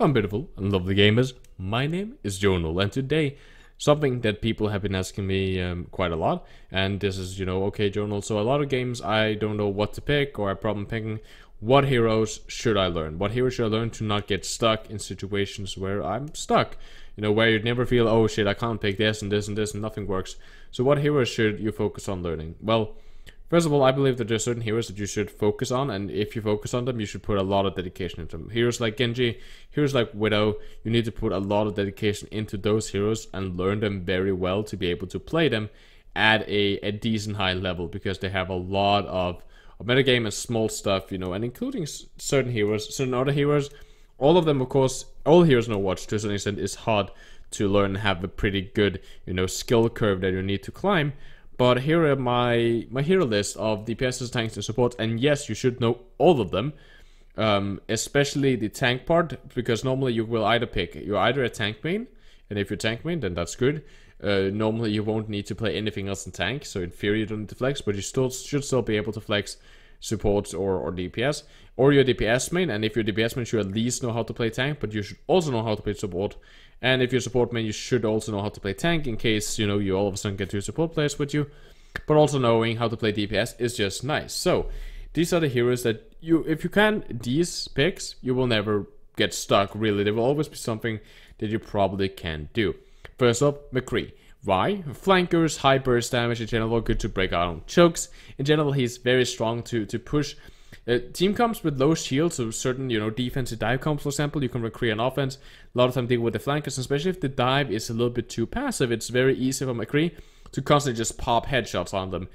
I'm beautiful and lovely gamers. My name is Jonal, and today something that people have been asking me quite a lot, and this is, okay, Jonal. So a lot of games I don't know what to pick, or I have problem picking. What heroes should I learn? What heroes should I learn to not get stuck in situations where I'm stuck? Where you'd never feel, oh shit, I can't pick this and this and this and nothing works. So what heroes should you focus on learning? Well, first of all, I believe that there are certain heroes that you should focus on, and if you focus on them, you should put a lot of dedication into them. Heroes like Genji, heroes like Widow, you need to put a lot of dedication into those heroes and learn them very well to be able to play them at a decent high level, because they have a lot of metagame and small stuff, and including certain heroes, certain other heroes. All of them, of course, all heroes in Overwatch to a certain extent is hard to learn and have a pretty good, skill curve that you need to climb. But here are my hero list of DPSs, tanks, and supports, and yes, you should know all of them, especially the tank part, because normally you will you're either a tank main, and if you're tank main, then that's good. Normally you won't need to play anything else in tank, so in theory you don't need to flex, but you should still be able to flex supports or DPS, or you're DPS main, and if you're DPS main, you should at least know how to play tank, but you should also know how to play support. And if you're support main, you should also know how to play tank in case, you all of a sudden get two support players with you. But also knowing how to play DPS is just nice. So, these are the heroes that if you can, these picks, you will never get stuck, really. There will always be something that you probably can do. First up, McCree. Why? Flankers, high burst damage in general, good to break out on chokes. In general, he's very strong to push team comps with low shields, so certain, defensive dive comps, for example, you can McCree on offense. A lot of time deal with the flankers, especially if the dive is a little bit too passive. It's very easy for McCree to constantly just pop headshots on them,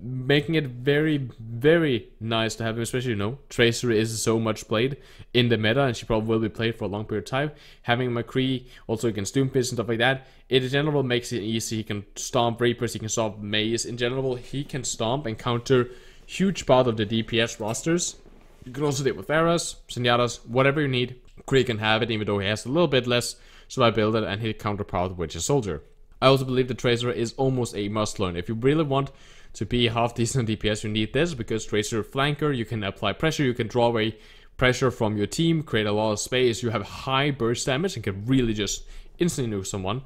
making it very, very nice to have him, especially, Tracer is so much played in the meta, and she probably will be played for a long period of time. Having McCree also against Doomfist and stuff like that, it in general makes it easy. He can stomp Reapers, he can stomp Maze. In general, he can stomp and counter huge part of the DPS rosters. You can also do it with Pharahs, Zenyatta's, whatever you need. McCree can have it, even though he has a little bit less survivability, and his counterpart, which is Soldier. I also believe the Tracer is almost a must learn. If you really want to be half decent DPS, you need this, because Tracer flanker, you can apply pressure, you can draw away pressure from your team, create a lot of space, you have high burst damage and can really just instantly nuke someone.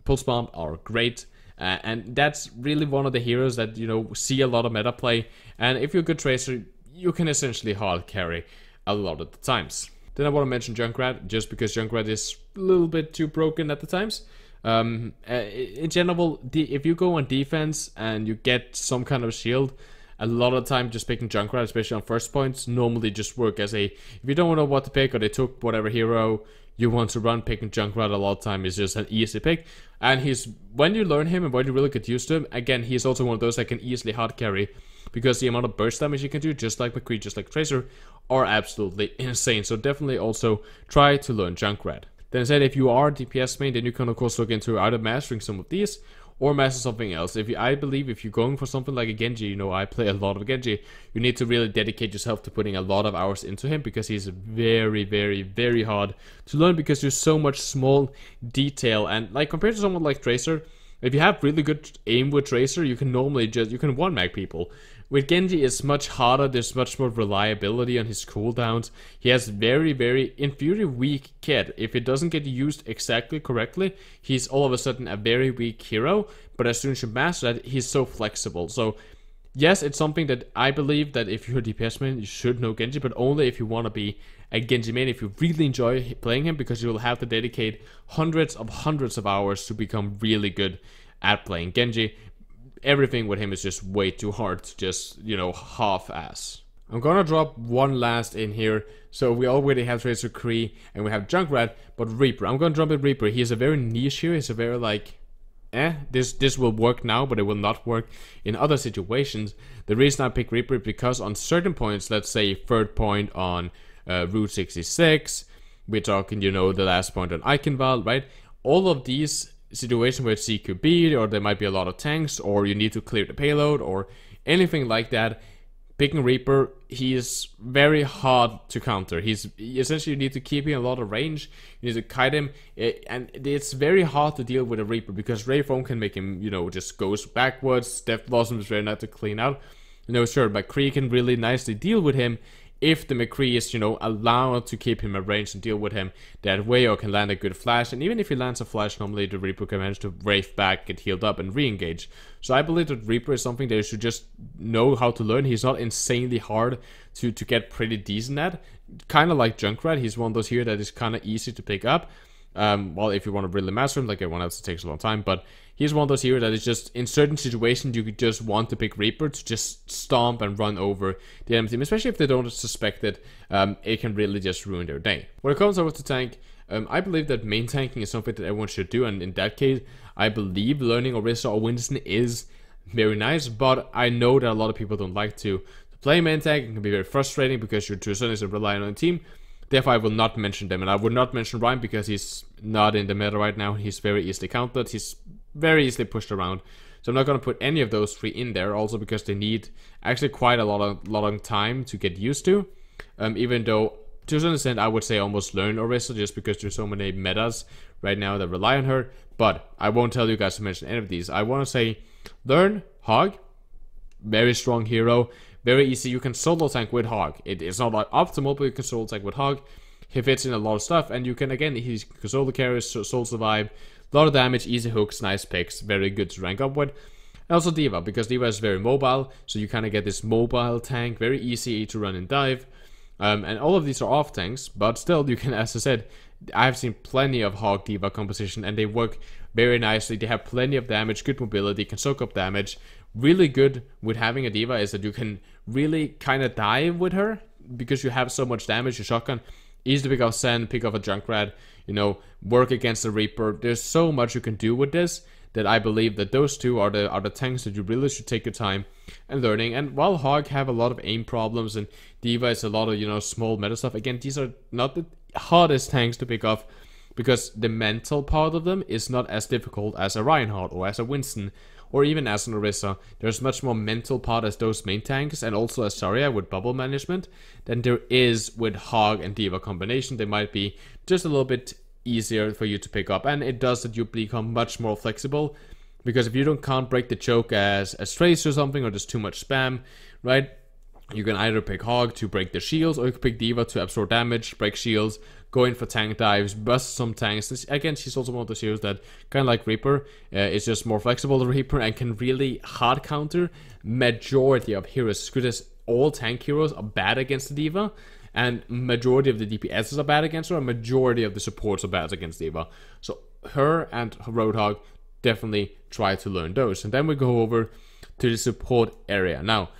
Pulse Bomb are great. And that's really one of the heroes that, see a lot of meta play. And if you're a good Tracer, you can essentially hard carry a lot of the times. Then I want to mention Junkrat, just because Junkrat is a little bit too broken at the times. In general, if you go on defense and you get some kind of shield, a lot of the time just picking Junkrat, especially on first points, normally just work as if you don't know what to pick, or they took whatever hero you want to run, picking Junkrat a lot of time is just an easy pick. And when you learn him and when you really get used to him, again, he's also one of those that can easily hard carry, because the amount of burst damage you can do, just like McCree, just like Tracer, are absolutely insane. So definitely also try to learn Junkrat. Then I said, if you are DPS main, then you can of course look into either mastering some of these or master something else. I believe if you're going for something like a Genji, I play a lot of Genji, you need to really dedicate yourself to putting a lot of hours into him, because he's very, very, very hard to learn, because there's so much small detail. And like compared to someone like Tracer, if you have really good aim with Tracer, you can normally you can one-mag people. With Genji, it's much harder. There's much more reliability on his cooldowns. He has very, very, in theory, weak kit. If it doesn't get used exactly correctly, he's all of a sudden a very weak hero. But as soon as you master that, he's so flexible. So, yes, it's something that I believe that if you're a DPS main, you should know Genji, but only if you want to be a Genji main, if you really enjoy playing him, because you will have to dedicate hundreds of hours to become really good at playing Genji. Everything with him is just way too hard to just, half-ass. I'm gonna drop one last in here. So we already have Tracer, Kree, and we have Junkrat, but Reaper. I'm gonna drop in Reaper. He's a very niche here. He's a very this will work now, but it will not work in other situations. The reason I pick Reaper is because on certain points, let's say third point on Route 66, we're talking, the last point on Eichenwald, right? All of these situation where it's CQB, or there might be a lot of tanks, or you need to clear the payload, or anything like that, picking Reaper, he is very hard to counter. Essentially, you need to keep him a lot of range, you need to kite him, and it's very hard to deal with a Reaper, because Ray Foam can make him, just goes backwards. Death Blossom is very nice to clean out. Sure, but Kree can really nicely deal with him if the McCree is, you know, allowed to keep him at range and deal with him that way, or can land a good flash. And even if he lands a flash, normally the Reaper can manage to wraith back, get healed up, and re-engage. So I believe that Reaper is something that you should just know how to learn. He's not insanely hard to get pretty decent at. Kind of like Junkrat, he's one of those here that is kind of easy to pick up. Well, if you want to really master him, like everyone else, it takes a long time, but he's one of those heroes that is just, in certain situations, you could just want to pick Reaper to just stomp and run over the enemy team, especially if they don't suspect it. It can really just ruin their day. When it comes over to tank, I believe that main tanking is something that everyone should do, and in that case, I believe learning Orisa or Winston is very nice, but I know that a lot of people don't like to play main tank. It can be very frustrating because you're to a certain extent relying on a team. Therefore, I will not mention them, and I would not mention Rein because he's not in the meta right now. He's very easily countered. He's very easily pushed around. So I'm not going to put any of those three in there, also because they need actually quite a lot of time to get used to. Even though, to a certain extent, I would say almost learn Orisa, just because there's so many metas right now that rely on her. But I won't tell you guys to mention any of these. I want to say learn Hog. Very strong hero. Very easy. You can solo tank with Hog. It is not like optimal, but you can solo tank with Hog. He fits in a lot of stuff, and you can, again, he's solo carry, soul survive, a lot of damage, easy hooks, nice picks, very good to rank up with. And also D.Va, because D.Va is very mobile, so you kind of get this mobile tank, very easy to run and dive. And all of these are off tanks, but still, you can, as I said, I've seen plenty of Hog D.Va composition, and they work very nicely. They have plenty of damage, good mobility, can soak up damage. Really good with having a D.Va is that you can really kind of dive with her because you have so much damage. Your shotgun, easy to pick off Sen, pick off a Junkrat, you know, work against the Reaper. There's so much you can do with this that I believe that those two are the tanks that you really should take your time and learning. And while Hog have a lot of aim problems and D.Va is a lot of, you know, small meta stuff, again, these are not the hardest tanks to pick off because the mental part of them is not as difficult as a Reinhardt or as a Winston or even as an Orisa. There's much more mental part as those main tanks, and also as Zarya with bubble management, than there is with Hog and D.Va combination. They might be just a little bit easier for you to pick up, and it does that you become much more flexible, because if you can't break the choke as Trace or something, or there's too much spam, right? You can either pick Hog to break the shields, or you can pick D.Va to absorb damage, break shields, go in for tank dives, bust some tanks. Again, she's also one of those heroes that, kind of like Reaper, is just more flexible than Reaper and can really hard counter majority of heroes. Because all tank heroes are bad against the D.Va, and majority of the DPSs are bad against her, and majority of the supports are bad against D.Va. So her and Roadhog definitely try to learn those. And then we go over to the support area. Now,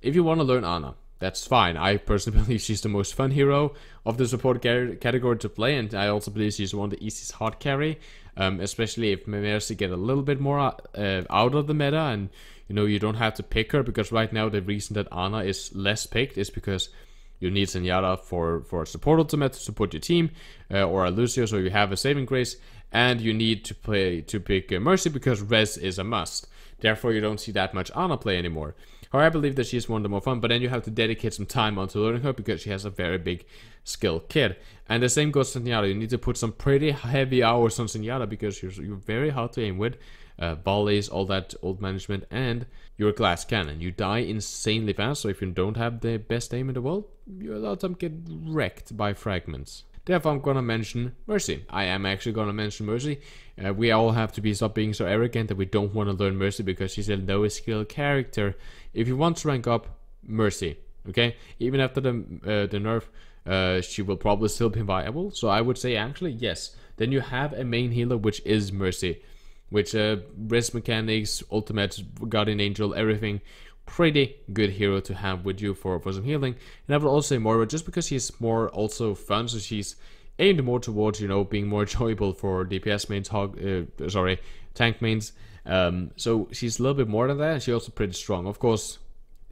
if you want to learn Ana, that's fine. I personally believe she's the most fun hero of the support category to play, and I also believe she's one of the easiest hard carry, especially if Mercy get a little bit more out of the meta, and you know, you don't have to pick her, because right now the reason that Ana is less picked is because you need Zenyatta for a support ultimate to support your team, or a Lucio, so you have a saving grace, and you need to pick Mercy because res is a must. Therefore, you don't see that much Ana play anymore. However, I believe that she's one of the more fun, but then you have to dedicate some time onto learning her because she has a very big skill kit. And the same goes to Zenyatta. You need to put some pretty heavy hours on Zenyatta because you're very hard to aim with. Volleys, all that old management, and you're a glass cannon. You die insanely fast, so if you don't have the best aim in the world, you're allowed to get wrecked by fragments. Therefore, I'm gonna mention Mercy. I am actually gonna mention Mercy. We all have to stop being so arrogant that we don't want to learn Mercy because she's a low skill character. If you want to rank up, Mercy, okay? Even after the nerf, she will probably still be viable. So I would say actually yes. Then you have a main healer, which is Mercy, which res mechanics, ultimate, guardian angel, everything. Pretty good hero to have with you for some healing. And I would also say Moira, just because she's more also fun, so she's aimed more towards, you know, being more enjoyable for DPS mains, tank mains. So she's a little bit more than that, and she's also pretty strong. Of course,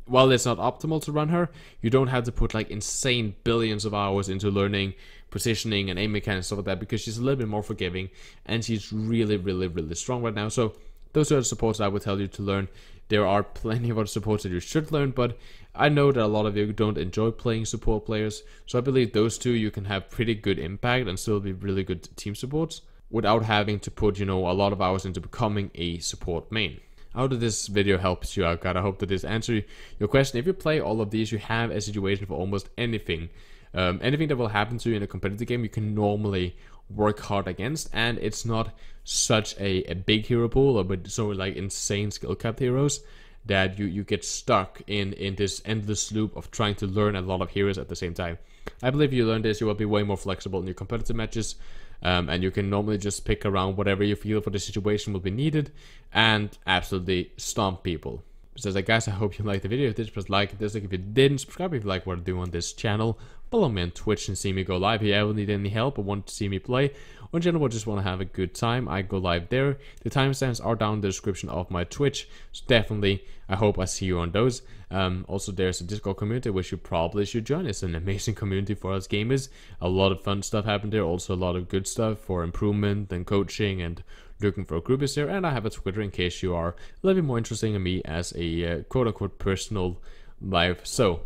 while it's not optimal to run her, you don't have to put like insane billions of hours into learning positioning and aim mechanics and stuff like that, because she's a little bit more forgiving, and she's really, really, really strong right now. So those are the supports I would tell you to learn. There are plenty of other supports that you should learn, but I know that a lot of you don't enjoy playing support players, so I believe those two you can have pretty good impact and still be really good team supports without having to put, you know, a lot of hours into becoming a support main. how did this video help you out, guys? I hope that this answered your question. If you play all of these, you have a situation for almost anything. Anything that will happen to you in a competitive game, you can normally work hard against, and it's not such a big hero pool, or but so like insane skill capped heroes that you get stuck in this endless loop of trying to learn a lot of heroes at the same time. I believe you learn this, you will be way more flexible in your competitive matches, and you can normally just pick around whatever you feel for the situation will be needed and absolutely stomp people. So guys, I hope you liked the video. If you did, press like, dislike if you didn't, subscribe if you like what I do on this channel, follow me on Twitch and see me go live. If you ever need any help or want to see me play, or in general just want to have a good time, I go live there. The timestamps are down in the description of my Twitch, so definitely I hope I see you on those. Also, there's a Discord community which you probably should join. It's an amazing community for us gamers. A lot of fun stuff happened there, also a lot of good stuff for improvement and coaching and looking for groupies there. And I have a Twitter in case you are a little bit more interested in me as a quote-unquote personal life. So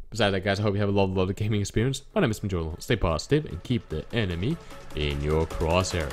besides that, guys, I hope you have a lot of gaming experience. My name is Journal. Stay positive and keep the enemy in your crosshair.